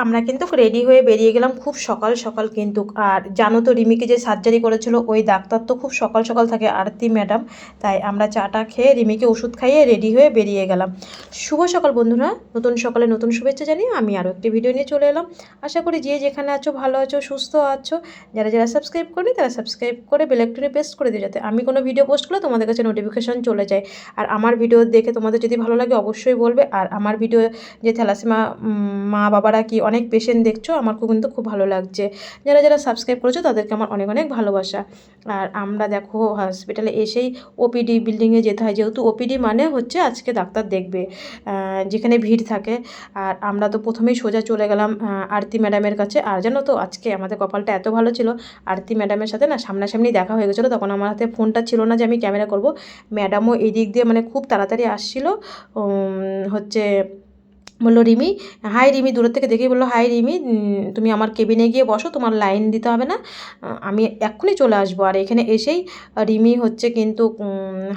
আমরা কিন্তু রেডি হয়ে বেরিয়ে গেলাম খুব সকাল সকাল কিন্তু। আর জানো তো রিমিকে যে সার্জারি করেছিল ওই ডাক্তার তো খুব সকাল সকাল থাকে, আরতি ম্যাডাম। তাই আমরা চাটা খেয়ে রিমিকে ওষুধ খাইয়ে রেডি হয়ে বেরিয়ে গেলাম। শুভ সকাল বন্ধুরা, নতুন সকালে নতুন শুভেচ্ছা জানিয়ে আমি আরও একটি ভিডিও নিয়ে চলে এলাম। আশা করি যে যেখানে আছো ভালো আছো, সুস্থ আছো। যারা যারা সাবস্ক্রাইব করেনি তারা সাবস্ক্রাইব করে বেল আইকনে প্রেস করে দিও, যাতে আমি কোনো ভিডিও পোস্ট করলে তোমাদের কাছে নোটিফিকেশন চলে যায়। আর আমার ভিডিও দেখে তোমাদের যদি ভালো লাগে অবশ্যই বলবে। আর আমার ভিডিও যে থ্যালাসেমিয়া মা বাবারা কি অনেক পেশেন্ট দেখছো, আমার কিন্তু খুব ভালো লাগছে। যারা যারা সাবস্ক্রাইব করেছো তাদেরকে আমার অনেক অনেক ভালোবাসা। আর আমরা দেখো হসপিটালে এসেই ওপিডি বিল্ডিংয়ে যেতে হয়, যেহেতু ওপিডি মানে হচ্ছে আজকে ডাক্তার দেখবে, যেখানে ভিড় থাকে। আর আমরা তো প্রথমেই সোজা চলে গেলাম আরতি ম্যাডামের কাছে। আর জানো তো আজকে আমাদের কপালটা এত ভালো ছিল, আরতি ম্যাডামের সাথে না সামনাসামনি দেখা হয়ে গেছিলো। তখন আমার হাতে ফোনটা ছিল না যে আমি ক্যামেরা করব। ম্যাডামও এই দিক দিয়ে মানে খুব তাড়াতাড়ি আসছিলো। হচ্ছে বললো রিমি, হাই রিমি, দূরের থেকে দেখেই বললো হাই রিমি, তুমি আমার কেবিনে গিয়ে বসো, তোমার লাইন দিতে হবে না, আমি এক্ষুনি চলে আসবো। আর এখানে এসেই রিমি হচ্ছে কিন্তু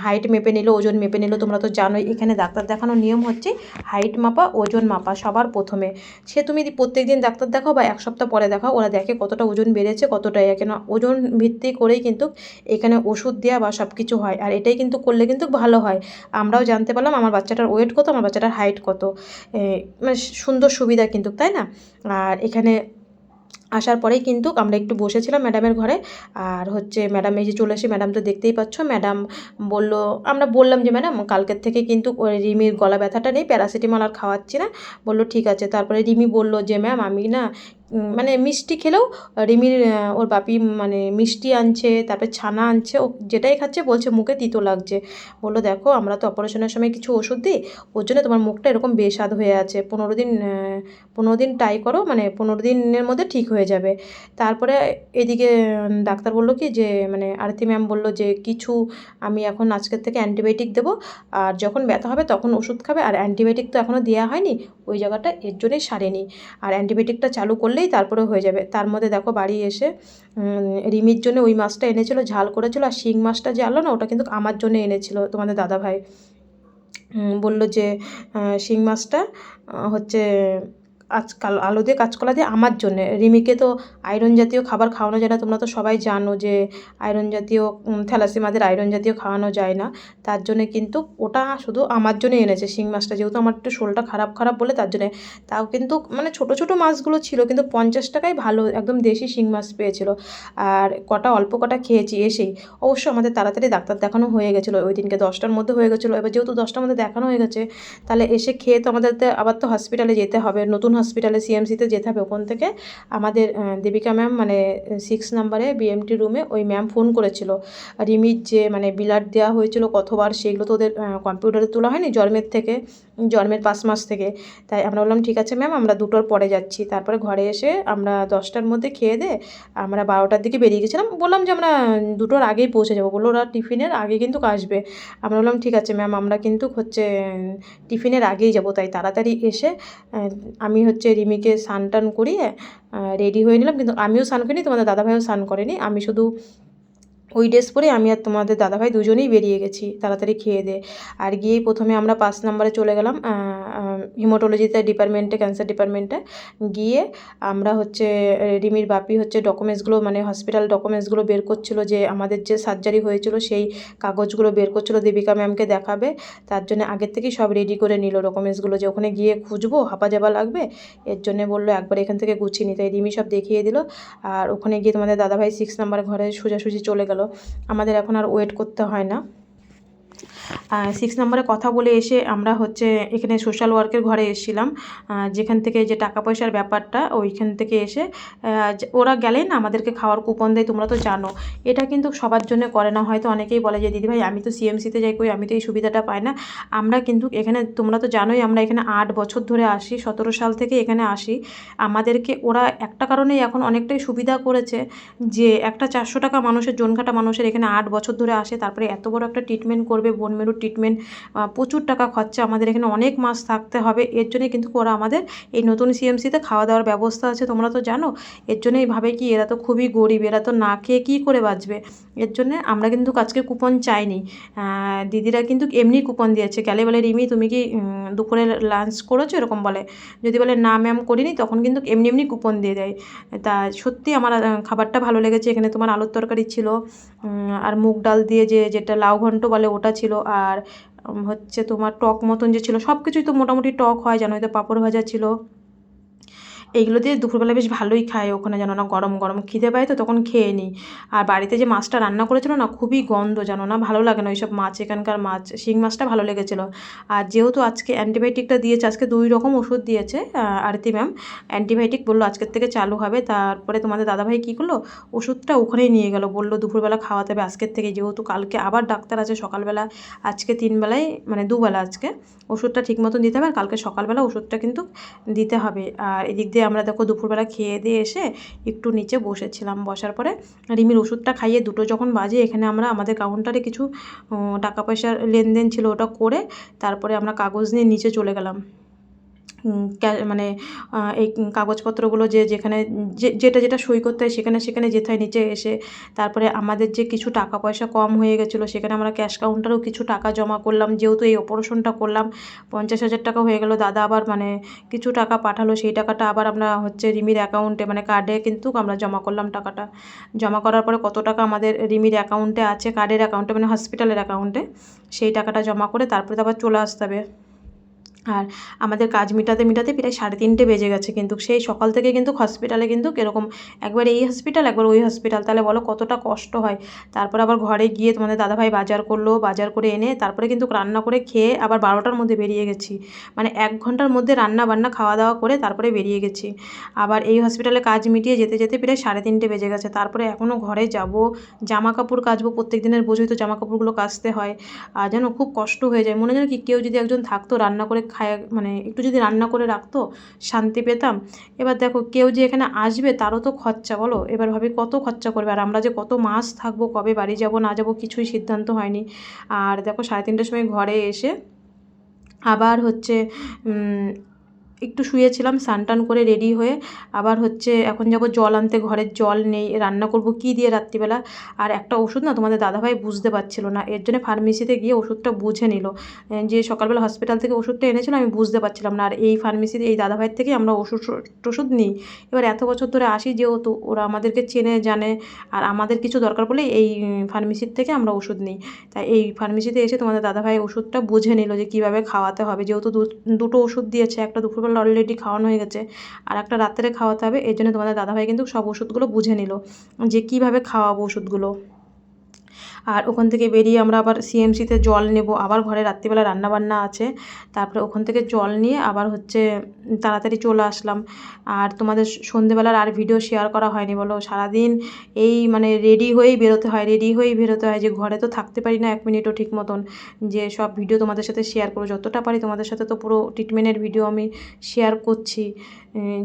হাইট মেপে নিল, ওজন মেপে নিল। তোমরা তো জানোই এখানে ডাক্তার দেখানোর নিয়ম হচ্ছে হাইট মাপা, ওজন মাপা সবার প্রথমে। সে তুমি প্রত্যেক দিন ডাক্তার দেখাও বা এক সপ্তাহ পরে দেখাও, ওরা দেখে কতটা ওজন বেড়েছে কতটা কেন ওজন ভিত্তি করেই কিন্তু এখানে ওষুধ দেওয়া বা সব কিছু হয়। আর এটাই কিন্তু করলে কিন্তু ভালো হয়। আমরাও জানতে পারলাম আমার বাচ্চাটার ওয়েট কত, আমার বাচ্চাটার হাইট কত। মানে সুন্দর সুবিধা কিন্তু, তাই না? আর এখানে আসার পরেই কিন্তু আমরা একটু বসেছিলাম ম্যাডামের ঘরে। আর হচ্ছে ম্যাডাম এই যে চলে এসে, ম্যাডাম তো দেখতেই পাচ্ছ। ম্যাডাম বলল, আমরা বললাম যে ম্যাডাম কালকের থেকে কিন্তু রিমির গলা ব্যথাটা নেই, প্যারাসিটামল আর খাওয়াচ্ছি না। বললো ঠিক আছে। তারপরে রিমি বলল যে ম্যাম আমি না মানে মিষ্টি খেলেও রিমির ওর বাপি মানে মিষ্টি আনছে, তারপরে ছানা আনছে, ও যেটাই খাচ্ছে বলছে মুখে তিতো লাগছে। বললো দেখো আমরা তো অপারেশনের সময় কিছু ওষুধ দিই, ওর জন্য তোমার মুখটা এরকম বেস্বাদ হয়ে আছে। 15 দিন ট্রাই করো, মানে 15 দিনের মধ্যে ঠিক হয়ে যাবে। তারপরে এদিকে ডাক্তার বললো কি যে মানে আরতি ম্যাম বললো যে কিছু আমি এখন আজকের থেকে অ্যান্টিবায়োটিক দেবো, আর যখন ব্যথা হবে তখন ওষুধ খাবে। আর অ্যান্টিবায়োটিক তো এখনও দেওয়া হয়নি, ওই জায়গাটা এর জন্যই সারেনি। আর অ্যান্টিবায়োটিকটা চালু করলেই তারপরে হয়ে যাবে। তার মধ্যে দেখো বাড়ি এসে রিমির জন্য ওই মাছটা এনেছিল, ঝাল করেছিল। আর শিং মাছটা যে আনলো না, ওটা কিন্তু আমার জন্য এনেছিল তোমাদের দাদাভাই। বললো যে শিং মাছটা হচ্ছে আজকাল আলু দিয়ে কাঁচকলা দিয়ে আমার জন্যে। রিমিকে তো আয়রন জাতীয় খাবার খাওয়ানো যায় না, তোমরা তো সবাই জানো যে আয়রন জাতীয় থ্যালাসেমিয়াদের আয়রন জাতীয় খাওয়ানো যায় না। তার জন্যে কিন্তু ওটা শুধু আমার জন্যই এনেছে শিং মাছটা, যেহেতু আমার একটু শরীরটা খারাপ খারাপ বলে তার জন্যে। তাও কিন্তু মানে ছোটো ছোটো মাছগুলো ছিল, কিন্তু 50 টাকায় ভালো একদম দেশি শিং মাছ পেয়েছিল। আর অল্প কটা খেয়েছি এসেই। অবশ্য আমাদের তাড়াতাড়ি ডাক্তার দেখানো হয়ে গেছিলো, ওই দিনকে 10টার মধ্যে হয়ে গেছিলো। এবার যেহেতু 10টার মধ্যে দেখানো হয়ে গেছে, তাহলে এসে খেয়ে তো আমাদের আবার তো হসপিটালে যেতে হবে, নতুন হসপিটালে সিএমসিতে যেতে হবে। ওখান থেকে আমাদের দেবিকা ম্যাম মানে 6 নম্বরে বিএমটি রুমে ওই ম্যাম ফোন করেছিল। রিমির যে মানে ব্লাড দেওয়া হয়েছিল কতবার, সেগুলো তো ওদের কম্পিউটারে তোলা হয়নি জন্মের 5 মাস থেকে। তাই আমরা বললাম ঠিক আছে ম্যাম, আমরা 2টোর পরে যাচ্ছি। তারপরে ঘরে এসে আমরা 10টার মধ্যে খেয়ে দিয়ে আমরা 12টার দিকে বেরিয়ে গেছিলাম। বললাম যে আমরা 2টোর আগেই পৌঁছে যাবো। বললো ওরা টিফিনের আগে কিন্তু আসবে। আমরা বললাম ঠিক আছে ম্যাম, আমরা কিন্তু হচ্ছে টিফিনের আগেই যাব। তাই তাড়াতাড়ি এসে আমি হচ্ছে রিমিকে স্নান টান করিয়ে রেডি হয়ে নিলাম। কিন্তু আমিও স্নান করিনি, তোমাদের দাদাভাইও স্নান করেনি। আমি শুধু ওই ড্রেস পরে আমি আর তোমাদের দাদাভাই দুজনেই বেরিয়ে গেছি তাড়াতাড়ি খেয়ে দিয়ে। আর গিয়েই প্রথমে আমরা 5 নম্বরে চলে গেলাম হিমাটোলজিতে ডিপার্টমেন্টে, ক্যান্সার ডিপার্টমেন্টে। গিয়ে আমরা হচ্ছে রিমির বাপি হচ্ছে ডকুমেন্টসগুলো মানে হসপিটাল ডকুমেন্টসগুলো বের করছিল, যে আমাদের যে সার্জারি হয়েছিল সেই কাগজগুলো বের করছিল, দেবিকা ম্যামকে দেখাবে। তার জন্য আগের থেকেই সব রেডি করে নিল ডকুমেন্টসগুলো, যে ওখানে গিয়ে খুঁজবো হাঁপাজাবা লাগবে, এর জন্যে বললো একবার এখান থেকে গুছিয়ে নিতে। রিমি সব দেখিয়ে দিল। আর ওখানে গিয়ে তোমাদের দাদাভাই 6 নম্বর ঘরে সোজাসুজি চলে গেল। আমাদের এখন আর ওয়েট করতে হয় না। 6 নম্বরে কথা বলে এসে আমরা হচ্ছে এখানে সোশ্যাল ওয়ার্কের ঘরে এসেছিলাম, যেখান থেকে যে টাকা পয়সার ব্যাপারটা, ওইখান থেকে এসে ওরা গেলেই না আমাদেরকে খাওয়ার কুপন দেয়, তোমরা তো জানো। এটা কিন্তু সবার জন্য করে না। হয়তো অনেকেই বলে যে দিদিভাই আমি তো সিএমসিতে যাই, কই আমি তো এই সুবিধাটা পাই না। আমরা কিন্তু এখানে, তোমরা তো জানোই, আমরা এখানে 8 বছর ধরে আসি, 17 সাল থেকে এখানে আসি। আমাদেরকে ওরা একটা কারণেই এখন অনেকটাই সুবিধা করেছে, যে একটা 400 টাকা মানুষের জনঘাটা মানুষের এখানে 8 বছর ধরে আসে, তারপরে এত বড় একটা ট্রিটমেন্ট করবে বোনের বোন মেরুর ট্রিটমেন্ট, প্রচুর টাকা খরচা, আমাদের এখানে অনেক মাস থাকতে হবে। এর জন্যই কিন্তু ওরা আমাদের এই নতুন সিএমসিতে খাওয়া দাওয়ার ব্যবস্থা আছে, তোমরা তো জানো। এর জন্যই ভাবে কি এরা তো খুবই গরিব, এরা তো না খেয়ে কী করে বাঁচবে। এর জন্যে আমরা কিন্তু আজকে কুপন চাইনি, দিদিরা কিন্তু এমনি কুপন দিয়েছে। গেলে বলে রিমি তুমি কি দুপুরে লাঞ্চ করেছো, এরকম বলে। যদি বলে না ম্যাম করিনি, তখন কিন্তু এমনি এমনি কুপন দিয়ে দেয়। তা সত্যি আমার খাবারটা ভালো লেগেছে। এখানে তোমার আলুর তরকারি ছিল, আর মুগ ডাল দিয়ে যেটা লাউ ঘন্ট বলে ওটা ছিল, আর হচ্ছে তোমার টক মতন যে ছিল, সব কিছুই তো মোটামুটি টক হয় জানো, তো পাঁপড় ভাজা ছিল। এইগুলো দিয়ে দুপুরবেলা বেশ ভালোই খায় ওখানে, জানো না, গরম গরম খিদে পায় তো তখন খেয়ে নিই। আর বাড়িতে যে মাছটা রান্না করেছিল না, খুবই গন্ধ, জানো না, ভালো লাগে না ওইসব মাছ। এখানকার মাছ শিং মাছটা ভালো লেগেছিলো। আর যেহেতু আজকে অ্যান্টিবায়োটিকটা দিয়েছে, আজকে 2 রকম ওষুধ দিয়েছে আরতি ম্যাম। অ্যান্টিবায়োটিক বললো আজকের থেকে চালু হবে। তারপরে তোমাদের দাদাভাই কী করলো, ওষুধটা ওখানেই নিয়ে গেল, বললো দুপুরবেলা খাওয়াতে হবে আজকের থেকে, যেহেতু কালকে আবার ডাক্তার আছে সকালবেলা, আজকে 3 বেলায় মানে 2 বেলা আজকে ওষুধটা ঠিক মতন দিতে হবে, আর কালকে সকালবেলা ওষুধটা কিন্তু দিতে হবে। আর এদিক দিয়ে আমরা দেখো দুপুরবেলা খেয়ে দিয়ে এসে একটু নিচে বসেছিলাম। বসার পরে রিমির ওষুধটা খাইয়ে 2টো যখন বাজে, এখানে আমরা আমাদের কাউন্টারে কিছু টাকা পয়সার লেনদেন ছিল, ওটা করে তারপরে আমরা কাগজ নিয়ে নিচে চলে গেলাম। মানে এই কাগজপত্রগুলো যেখানে যেটা যেটা সই করতে হয় সেখানে সেখানে যেতে হয় নিচে এসে। তারপরে আমাদের যে কিছু টাকা পয়সা কম হয়ে গেছিলো, সেখানে আমরা ক্যাশ কাউন্টারেও কিছু টাকা জমা করলাম, যেহেতু এই অপারেশনটা করলাম। 50,000 টাকা হয়ে গেল। দাদা আবার মানে কিছু টাকা পাঠালো, সেই টাকাটা আবার আমরা হচ্ছে রিমির অ্যাকাউন্টে মানে কার্ডে কিন্তু আমরা জমা করলাম। টাকাটা জমা করার পরে কত টাকা আমাদের রিমির অ্যাকাউন্টে আছে, কার্ডের অ্যাকাউন্টে মানে হসপিটালের অ্যাকাউন্টে, সেই টাকাটা জমা করে তারপরে তো আবার চলে আসতে হবে। আর আমাদের কাজ মিটাতে মিটাতে প্রায় 3:30 বেজে গেছে, কিন্তু সেই সকাল থেকে কিন্তু হসপিটালে কিন্তু এরকম একবার এই হসপিটাল একবার ওই হসপিটাল, তাহলে বলো কতটা কষ্ট হয়। তারপর আবার ঘরে গিয়ে তোমাদের দাদাভাই বাজার করলো, বাজার করে এনে তারপরে কিন্তু রান্না করে খেয়ে আবার 12টার মধ্যে বেরিয়ে গেছি। মানে 1 ঘন্টার মধ্যে রান্না বান্না খাওয়া দাওয়া করে তারপরে বেরিয়ে গেছি। আবার এই হসপিটালে কাজ মিটিয়ে যেতে যেতে প্রায় 3:30 বেজে গেছে। তারপরে এখনও ঘরে যাব, জামা কাপড় কাচবো, প্রত্যেক দিনের বোঝোই তো জামা কাপড়গুলো কাচতে হয়। আর যেন খুব কষ্ট হয়ে যায়, মনে যেন কি কেউ যদি একজন থাকতো রান্না করে খায়, মানে একটু যদি রান্না করে রাখতো, শান্তি পেতাম। এবার দেখো কেউ যে এখানে আসবে তারও তো খরচা, বলো এবার ভাবি কত খরচা করবে, আর আমরা যে কত মাস থাকবো, কবে বাড়ি যাব না যাব কিছুই সিদ্ধান্ত হয়নি। আর দেখো 3:30টার সময় ঘরে এসে আবার হচ্ছে একটু শুয়েছিলাম, স্নান টান করে রেডি হয়ে আবার হচ্ছে এখন যাব জল আনতে, ঘরের জল নেই, রান্না করব কী দিয়ে রাত্রিবেলা। আর একটা ওষুধ না তোমাদের দাদাভাই বুঝতে পারছিল না, এর জন্য ফার্মেসিতে গিয়ে ওষুধটা বুঝে নিল। যে সকালবেলা হসপিটাল থেকে ওষুধটা এনেছিল আমি বুঝতে পারছিলাম না, আর এই ফার্মেসিতে এই দাদাভাইয়ের থেকেই আমরা ওষুধ নিই। এবার এত বছর ধরে আসি যেহেতু, ওরা আমাদেরকে চেনে জানে, আর আমাদের কিছু দরকার পড়লে এই ফার্মেসির থেকে আমরা ওষুধ নিই। তাই এই ফার্মেসিতে এসে তোমাদের দাদাভাই ওষুধটা বুঝে নিল যে কীভাবে খাওয়াতে হবে, যেহেতু দুটো ওষুধ দিয়েছে, একটা দুপুরবেলা অলরেডি খাওয়ানো হয়ে গেছে, আর একটা রাত্রে খাওয়াতে হবে। এই জন্য তোমাদের দাদাভাই কিন্তু সব ওষুধগুলো বুঝে নিল যে কীভাবে খাওয়াবো ওষুধগুলো। আর ওখান থেকে বেরিয়ে আমরা আবার সিএমসিতে জল নেব, আবার ঘরে রাত্রিবেলা রান্নাবান্না আছে। তারপরে ওখান থেকে জল নিয়ে আবার হচ্ছে তাড়াতাড়ি চলে আসলাম। আর তোমাদের সন্ধেবেলার আর ভিডিও শেয়ার করা হয়নি, বলো সারাদিন এই মানে রেডি হয়েই বেরোতে হয়, যে ঘরে তো থাকতে পারি না 1 মিনিটও ঠিক মতন, যে সব ভিডিও তোমাদের সাথে শেয়ার করো, যতটা পারি তোমাদের সাথে তো পুরো ট্রিটমেন্টের ভিডিও আমি শেয়ার করছি।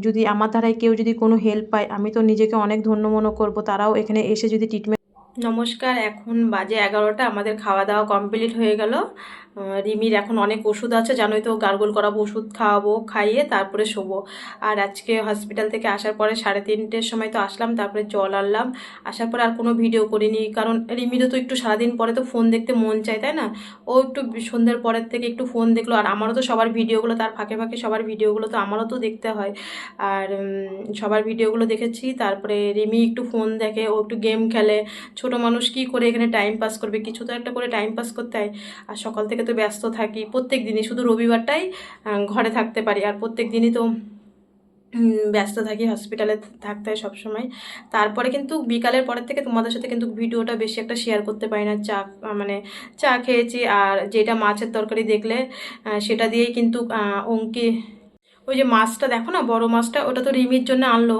যদি আমার দ্বারাই কেউ যদি কোনো হেল্প পায়, আমি তো নিজেকে অনেক ধন্য মনে করবো, তারাও এখানে এসে যদি ট্রিটমেন্ট। নমস্কার, এখন বাজে 11টা, আমাদের খাওয়া দাওয়া কমপ্লিট হয়ে গেল। রিমির এখন অনেক ওষুধ আছে, জানোই তো, গার্গল করাবো, ওষুধ খাওয়াবো, খাইয়ে তারপরে শোবো। আর আজকে হসপিটাল থেকে আসার পরে 3:30টার সময় তো আসলাম, তারপরে জল আনলাম। আসার পরে আর কোনো ভিডিও করিনি, কারণ রিমিরও তো একটু সারাদিন পরে তো ফোন দেখতে মন চায়, তাই না। ও একটু সন্ধ্যের পরের থেকে একটু ফোন দেখলো, আর আমারও তো সবার ভিডিওগুলো, তার ফাঁকে ফাঁকে সবার ভিডিওগুলো তো আমারও তো দেখতে হয়। আর সবার ভিডিওগুলো দেখেছি। তারপরে রিমি একটু ফোন দেখে, ও একটু গেম খেলে। ছোট মানুষ কি করে এখানে টাইম পাস করবে, কিছু তো একটা করে টাইম পাস করতে হয়। আর সকাল থেকে তো ব্যস্ত থাকি প্রত্যেক দিনই, শুধু রবিবারটাই ঘরে থাকতে পারি, আর প্রত্যেক দিনই তো ব্যস্ত থাকি, হসপিটালে থাকতে হয় সবসময়। তারপরে কিন্তু বিকালের পরের থেকে তোমাদের সাথে কিন্তু ভিডিওটা বেশি একটা শেয়ার করতে পারি না। মানে চা খেয়েছি, আর যেটা মাছের তরকারি দেখলে সেটা দিয়েই কিন্তু অঙ্কি ওই যে মাছটা দেখো না, বড় মাছটা, ওটা তো রিমির জন্য আনলো।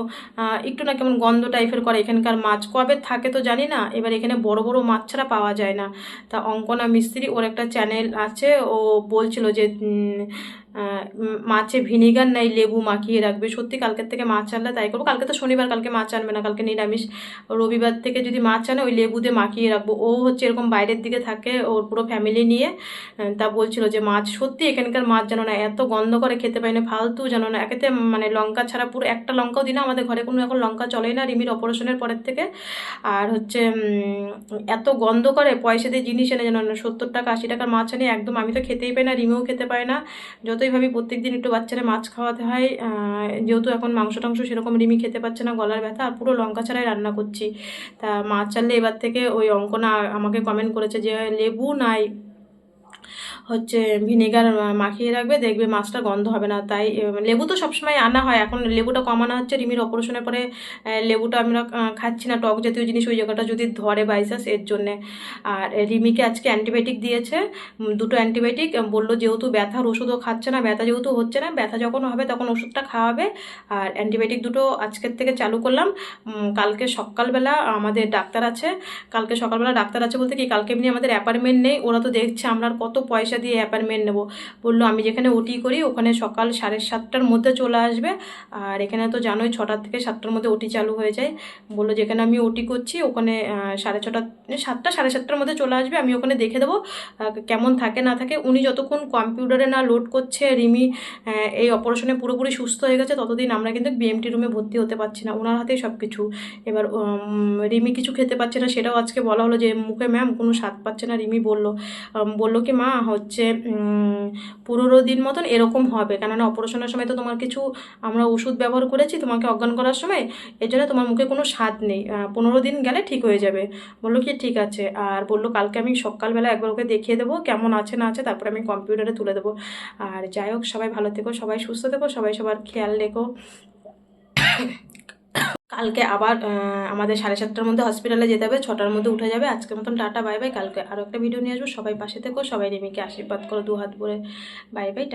একটু না কেমন গন্ধ টাইপের করে, এখানকার মাছ কবে থাকে তো জানি না, এবার এখানে বড় বড় মাছ ছাড়া পাওয়া যায় না। তা অঙ্কনা মিস্ত্রি, ওর একটা চ্যানেল আছে, ও বলছিল যে মাছে ভিনিগার নাই লেবু মাখিয়ে রাখবে। সত্যি কালকের থেকে মাছ আনলে তাই করবো। কালকে তো শনিবার, কালকে মাছ আনবে না, কালকে নিরামিষ। রবিবার থেকে যদি মাছ আনে ওই লেবু দিয়ে মাখিয়ে রাখবো। ও হচ্ছে এরকম বাইরের দিকে থাকে ওর পুরো ফ্যামিলি নিয়ে, তা বলছিল যে মাছ, সত্যি এখানকার মাছ জানো না এত গন্ধ করে, খেতে পাই না, ফালতু জানো না। একেতে মানে লঙ্কা ছাড়া পুরো একটা লঙ্কাও দিই না, আমাদের ঘরে কোনো এখন লঙ্কা চলেই না রিমির অপারেশনের পরের থেকে। আর হচ্ছে এত গন্ধ করে, পয়সা দিয়ে জিনিস এনে জানো না, 70 টাকা 80 টাকার মাছ আনি, একদম আমি তো খেতেই পাই না, রিমিও খেতে পায় না। যতই ভাবি প্রত্যেকদিন একটু বাচ্চারা মাছ খাওয়াতে হয়, যেহেতু এখন মাংস টাংস সেরকম রিমি খেতে পাচ্ছে না, গলার ব্যথা, আর পুরো লঙ্কা ছাড়াই রান্না করছি। তা মাছ আনলে এবার থেকে ওই অঙ্কনা আমাকে কমেন্ট করেছে যে লেবু নাই হচ্ছে ভিনেগার মাখিয়ে রাখবে, দেখবে মাছটা গন্ধ হবে না। তাই লেবু তো সবসময় আনা হয়, এখন লেবুটা কমানো হচ্ছে। রিমির অপারেশনের পরে লেবুটা আমরা খাচ্ছি না, টক জাতীয় জিনিস ওই জায়গাটা যদি ধরে বাইসাস, এর জন্যে। আর রিমিকে আজকে অ্যান্টিবায়োটিক দিয়েছে, 2টো অ্যান্টিবায়োটিক, বললো যেহেতু ব্যথার ওষুধও খাচ্ছে না, ব্যথা যেহেতু হচ্ছে না, ব্যথা যখন হবে তখন ওষুধটা খাওয়াবে। আর অ্যান্টিবায়োটিক 2টো আজকের থেকে চালু করলাম। কালকে সকালবেলা আমাদের ডাক্তার আছে, কালকে সকালবেলা ডাক্তার আছে বলতে কি, কালকে এমনি আমাদের অ্যাপয়েন্টমেন্ট নেই, ওরা তো দেখছে আমরা আর কত পয়সা দিয়ে অ্যাপয়েন্টমেন্ট নেবো। বললো আমি যেখানে ওটি করি ওখানে সকাল 7:30টার মধ্যে চলে আসবে, আর এখানে তো জানোই 6টা থেকে 7টার মধ্যে ওটি চালু হয়ে যায়। বললো যেখানে আমি ওটি করছি ওখানে 6:30, 7টা 7:30টার মধ্যে চলে আসবে, আমি ওখানে দেখে দেবো কেমন থাকে না থাকে। উনি যতক্ষণ কম্পিউটারে না লোড করছে রিমি এই অপারেশনে পুরোপুরি সুস্থ হয়ে গেছে, ততদিন আমরা কিন্তু বিএমটি রুমে ভর্তি হতে পারছি না, ওনার হাতেই সব কিছু। এবার রিমি কিছু খেতে পাচ্ছে না, সেটাও আজকে বলা হলো যে মুখে ম্যাম কোনো স্বাদ পাচ্ছে না। রিমি বললো কি মা হচ্ছে 15 দিন মতন এরকম হবে, কেননা অপারেশনের সময় তো তোমার কিছু আমরা ওষুধ ব্যবহার করেছি তোমাকে অজ্ঞান করার সময়, এর জন্য তোমার মুখে কোনো স্বাদ নেই, 15 দিন গেলে ঠিক হয়ে যাবে। বললো কি ঠিক আছে। আর বললো কালকে আমি সকালবেলা একবার ওকে দেখিয়ে দেবো কেমন আছে না আছে, তারপরে আমি কম্পিউটারে তুলে দেবো। আর যাই হোক, সবাই ভালো থেকো, সবাই সুস্থ থেকো, সবাই সবার খেয়াল রেখো। কালকে আবার আমাদের 7:30টার মধ্যে হসপিটালে যেতে হবে, 6টার মধ্যে উঠে যাবে। আজকের মতন টাটা, বাই বাই। কালকে আরও একটা ভিডিও নিয়ে আসবো, সবাই পাশে থেকো, সবাই রিমিকে আশীর্বাদ করো 2 হাত ভরে। Bye bye.